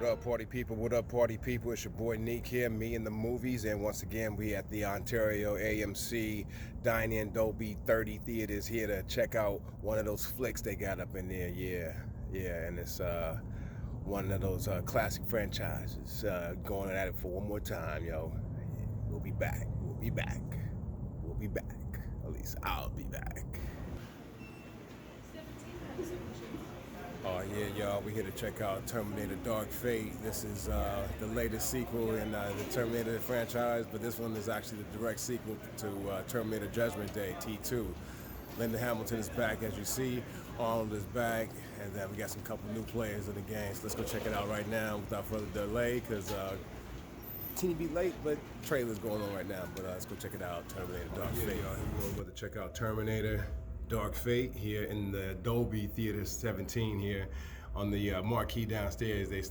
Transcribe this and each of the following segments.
up, party people? What up, party people? It's your boy Neek here, me in the movies, and once again, we at the Ontario AMC Dine-In Dolby 30 theaters here to check out one of those flicks they got up in there. Yeah, and it's one of those classic franchises. Going at it for one more time, yo. We'll be back. At least I'll be back. Oh yeah, y'all, we here to check out Terminator Dark Fate. This is the latest sequel in the Terminator franchise, but this one is actually the direct sequel to Terminator Judgment Day, T2. Linda Hamilton is back, as you see. Arnold is back, and then we got some couple new players in the game. So let's go check it out right now without further delay, because teeny bit late, but trailer's going on right now. But let's go check it out, Terminator Dark Fate. Y'all, here we go to check out Terminator Dark Fate here in the Dolby Theater 17 here on the marquee downstairs. They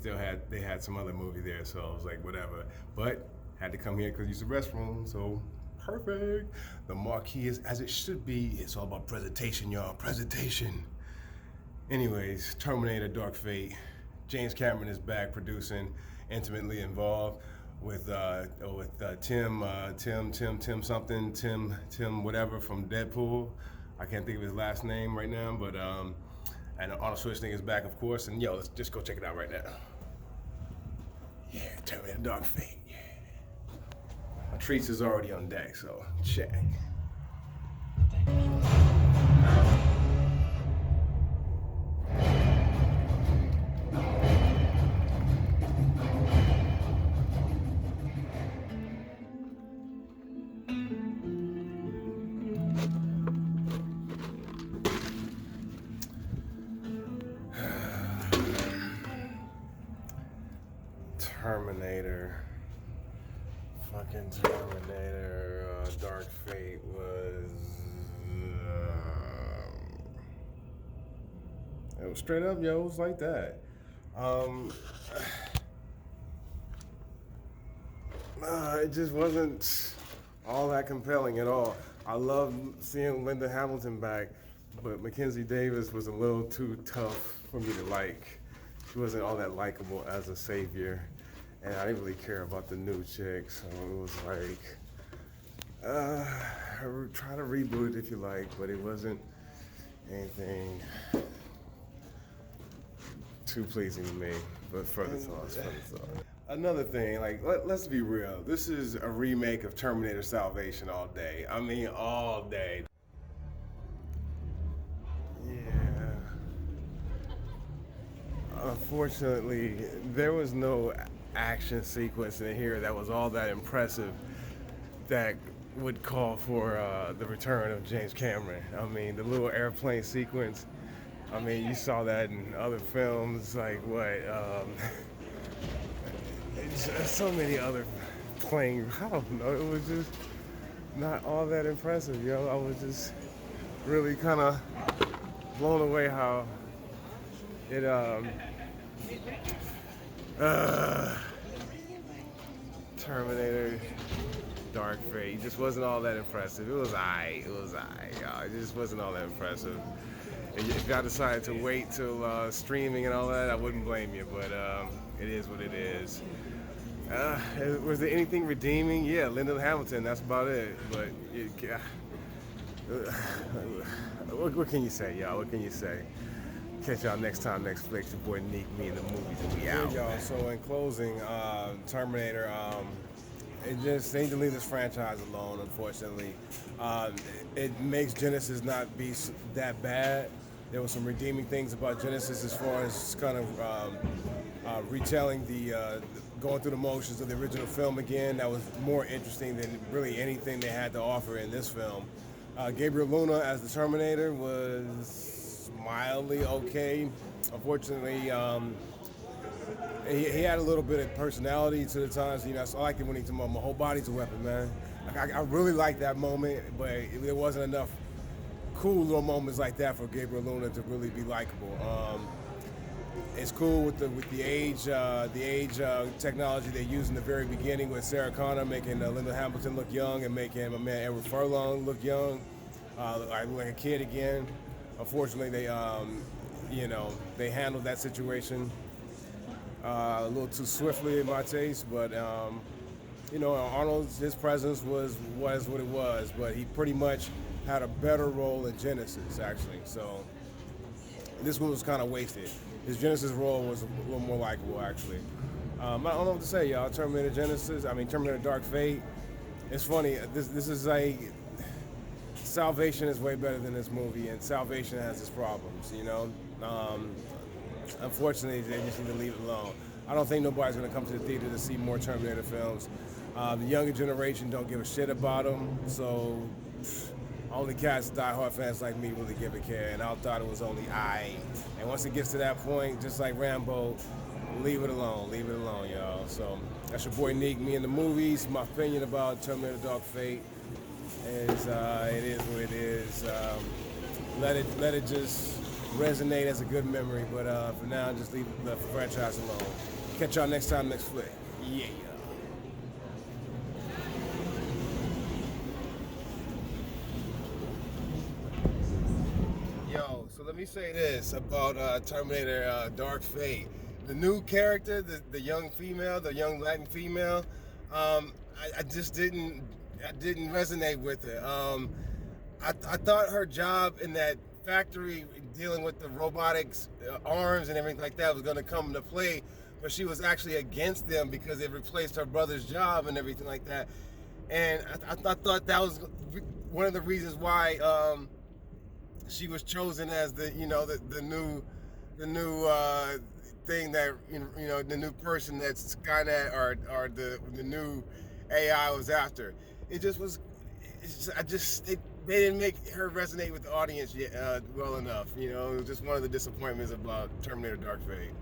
had some other movie there, so I was like, whatever. But had to come here because use the restroom, so perfect. The marquee is as it should be. It's all about presentation, y'all. Presentation. Anyways, Terminator Dark Fate. James Cameron is back producing, intimately involved with Tim whatever from Deadpool. I can't think of his last name right now, but and Arnold Schwarzenegger is back, of course. And yo, let's just go check it out right now. Yeah, Terminator Dark Fate. Yeah, my treats is already on deck, so check. Terminator Dark Fate was it was straight up, yo. It was like that. It just wasn't all that compelling at all. I love seeing Linda Hamilton back, but Mackenzie Davis was a little too tough for me to like. She wasn't all that likable as a savior. And I didn't really care about the new chick, so it was like, try to reboot it if you like, but it wasn't anything too pleasing to me. But further thoughts. Another thing, like, let's be real. This is a remake of Terminator Salvation all day. I mean, all day. Yeah. Unfortunately, there was no action sequence in here that was all that impressive that would call for the return of James Cameron. I mean, the little airplane sequence, I mean, you saw that in other films, like what, so many other plane, I don't know, it was just not all that impressive, yo. I was just really kind of blown away how it, Terminator Dark Fate just wasn't all that impressive. It was aight, y'all. It just wasn't all that impressive. If y'all decided to wait till streaming and all that, I wouldn't blame you, but it is what it is. Was there anything redeeming? Yeah, Linda Hamilton, that's about it. But what can you say, y'all? What can you say? Catch y'all next time, next flick. Your boy Neek, me in the movies, and we out. Y'all. So in closing, Terminator, they need to leave this franchise alone, unfortunately. It makes Genesis not be that bad. There were some redeeming things about Genesis as far as kind of retelling going through the motions of the original film again. That was more interesting than really anything they had to offer in this film. Gabriel Luna as the Terminator was mildly okay. Unfortunately, he had a little bit of personality to the times. You know, so I liked it when he told my whole body's a weapon, man. Like, I really liked that moment, but there wasn't enough cool little moments like that for Gabriel Luna to really be likable. It's cool with the age technology they used in the very beginning with Sarah Connor making Linda Hamilton look young and making my man Edward Furlong look young, like a kid again. Unfortunately, they handled that situation a little too swiftly in my taste, but Arnold's his presence was what it was, but he pretty much had a better role in Genesis actually. So this one was kind of wasted. His Genesis role was a little more likable actually. I don't know what to say, y'all. Terminator Dark Fate. It's funny. This is like Salvation is way better than this movie, and Salvation has its problems. Unfortunately, they just need to leave it alone. I don't think nobody's going to come to the theater to see more Terminator films. The younger generation don't give a shit about them, so only cats, diehard fans like me really give a care, and I thought it was only I. And once it gets to that point, just like Rambo, leave it alone, y'all. So that's your boy Neek, me in the movies. My opinion about Terminator Dark Fate is it is what it is. Let it just resonate as a good memory, but for now, just leave the franchise alone. Catch y'all next time, next flick. Yeah. Yo, so let me say this about Terminator Dark Fate. The new character, the young female, the young Latin female, I just didn't resonate with it. I thought her job in that factory dealing with the robotics arms and everything like that was going to come into play, but she was actually against them because it replaced her brother's job and everything like that. And I thought that was one of the reasons why she was chosen as the new thing that the new person that Skynet or the new AI was after. It just was. They didn't make her resonate with the audience yet, well enough. It was just one of the disappointments about Terminator Dark Fate.